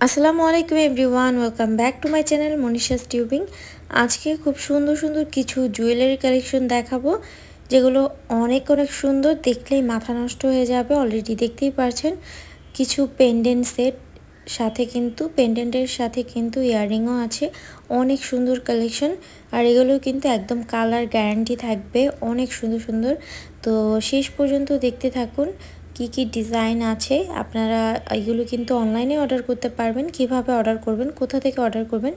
আসসালামু আলাইকুম everyone, welcome back to my channel Manisha's tubing. আজকে খুব সুন্দর সুন্দর কিছু জুয়েলারি কালেকশন দেখাবো, যেগুলো অনেক অনেক সুন্দর, দেখলেই মাথা নষ্ট হয়ে যাবে। অলরেডি দেখতেই পারছেন কিছু পেন্ডেন্ট সেট, সাথে কিন্তু পেন্ডেন্টের সাথে কিন্তু ইয়াররিংও আছে। অনেক সুন্দর কালেকশন, আর এগুলো কিন্তু একদম কালার গ্যারান্টি থাকবে। অনেক সুন্দর সুন্দর, তো শেষ পর্যন্ত দেখতে থাকুন কি কি ডিজাইন আছে। আপনারা এগুলো কিন্তু অনলাইনে অর্ডার করতে পারবেন। কিভাবে অর্ডার করবেন, কোথা থেকে অর্ডার করবেন,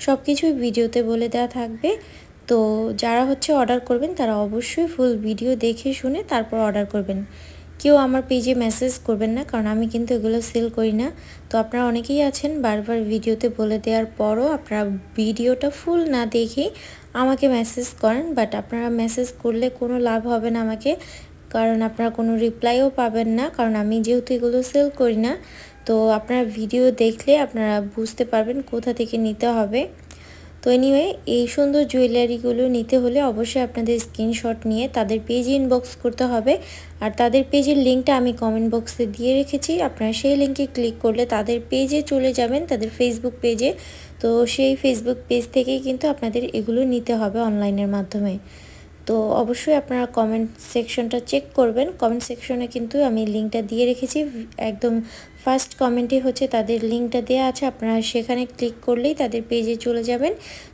সব কিছুই ভিডিওতে বলে দেওয়া থাকবে। তো যারা অর্ডার করবেন তারা অবশ্যই ফুল ভিডিও দেখে শুনে তারপর অর্ডার করবেন। কেউ আমার পেজে মেসেজ করবেন না, কারণ আমি কিন্তু এগুলো সেল করি না। তো আপনারা অনেকেই আছেন বারবার ভিডিওতে বলে দেওয়ার পরও আপনারা ভিডিওটা ফুল না দেখেই আমাকে মেসেজ করেন, বাট আপনারা মেসেজ করলে কোনো লাভ হবে না আমাকে, কারণ আপনারা কোনো রিপ্লাইও পাবেন না, কারণ আমি যেহেতু এগুলো সেল করি না। তো আপনারা ভিডিও দেখলে আপনারা বুঝতে পারবেন কোথা থেকে নিতে হবে। তো এনিওয়ে, এই সুন্দর জুয়েলারিগুলো নিতে হলে অবশ্যই আপনাদের স্ক্রিনশট নিয়ে তাদের পেজে ইনবক্স করতে হবে। আর তাদের পেজের লিঙ্কটা আমি কমেন্ট বক্সে দিয়ে রেখেছি, আপনারা সেই লিঙ্কে ক্লিক করলে তাদের পেজে চলে যাবেন, তাদের ফেসবুক পেজে। তো সেই ফেসবুক পেজ থেকেই কিন্তু আপনাদের এগুলো নিতে হবে অনলাইনের মাধ্যমে। তো অবশ্যই আপনারা কমেন্ট সেকশনটা চেক করবেন। কমেন্ট সেকশনে কিন্তু আমি লিঙ্কটা দিয়ে রেখেছি, একদম ফার্স্ট কমেন্টে তাদের লিঙ্কটা দেওয়া আছে। আপনারা সেখানে ক্লিক করলেই তাদের পেজে চলে যাবেন।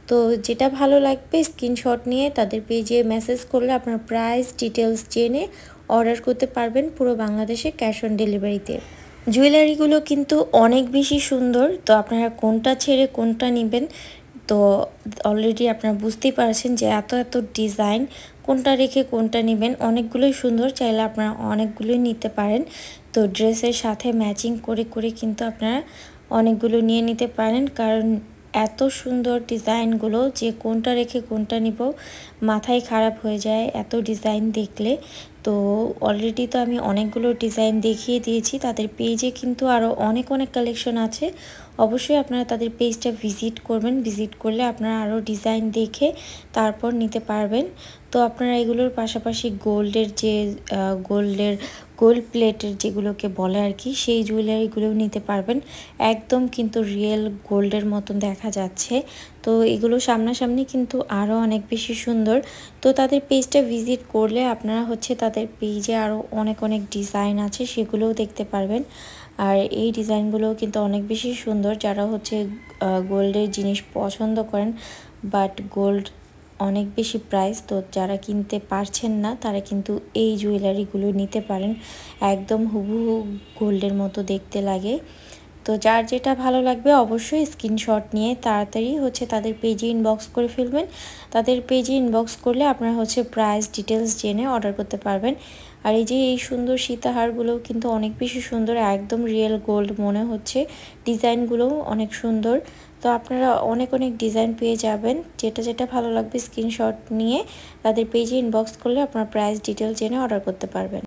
তো যেটা ভালো লাগবে স্ক্রিনশট নিয়ে তাদের পেজে মেসেজ করলে আপনারা প্রাইস ডিটেলস জেনে অর্ডার করতে পারবেন পুরো বাংলাদেশে ক্যাশ অন ডেলিভারিতে। জুয়েলারিগুলো কিন্তু অনেক বেশি সুন্দর, তো আপনারা কোনটা ছেড়ে কোনটা নেবেন, তো অলরেডি আপনারা বুঝতেই পারছেন যে এত এত ডিজাইন, কোনটা রেখে কোনটা নেবেন। অনেকগুলোই সুন্দর, চাইলে আপনারা অনেকগুলোই নিতে পারেন। তো ড্রেসের সাথে ম্যাচিং করে করে কিন্তু আপনারা অনেকগুলো নিয়ে নিতে পারেন, কারণ এত সুন্দর ডিজাইনগুলো যে কোনটা রেখে কোনটা নিব মাথায় খারাপ হয়ে যায় এত ডিজাইন দেখলে। তো অলরেডি তো আমি অনেকগুলো ডিজাইন দেখিয়ে দিয়েছি, তাদের পেজে কিন্তু আরও অনেক অনেক কালেকশন আছে। অবশ্যই আপনারা তাদের পেজটা ভিজিট করবেন, ভিজিট করলে আপনারা আরও ডিজাইন দেখে তারপর নিতে পারবেন। তো আপনারা এগুলোর পাশাপাশি গোল্ড প্লেটের যেগুলোকে বলে আর কি, সেই জুয়েলারিগুলোও নিতে পারবেন। একদম কিন্তু রিয়েল গোল্ডের মতন দেখা যাচ্ছে। তো এগুলো সামনাসামনি কিন্তু আরও অনেক বেশি সুন্দর। তো তাদের পেজটা ভিজিট করলে আপনারা তাদের পেজে আরও অনেক অনেক ডিজাইন আছে, সেগুলোও দেখতে পারবেন। আর এই ডিজাইনগুলোও কিন্তু অনেক বেশি সুন্দর। যারা গোল্ডের জিনিস পছন্দ করেন, বাট গোল্ড অনেক বেশি প্রাইস, তো যারা কিনতে পারছেন না তারা কিন্তু এই জুয়েলারিগুলো নিতে পারেন। একদম হুবহু গোল্ডের মতো দেখতে লাগে। তো যার যেটা ভালো লাগবে অবশ্যই স্ক্রিনশট নিয়ে তাড়াতাড়ি তাদের পেজে ইনবক্স করে ফেলবেন। তাদের পেজে ইনবক্স করলে আপনারা প্রাইস ডিটেলস জেনে অর্ডার করতে পারবেন। আর এই সুন্দর সীতাহারগুলোও কিন্তু অনেক বেশি সুন্দর, একদম রিয়েল গোল্ড মনে হচ্ছে। ডিজাইনগুলোও অনেক সুন্দর। তো আপনারা অনেক অনেক ডিজাইন পেয়ে যাবেন, যেটা যেটা ভালো লাগবে স্ক্রিনশট নিয়ে তাদের পেজে ইনবক্স করলে আপনারা প্রাইস ডিটেলস জেনে অর্ডার করতে পারবেন।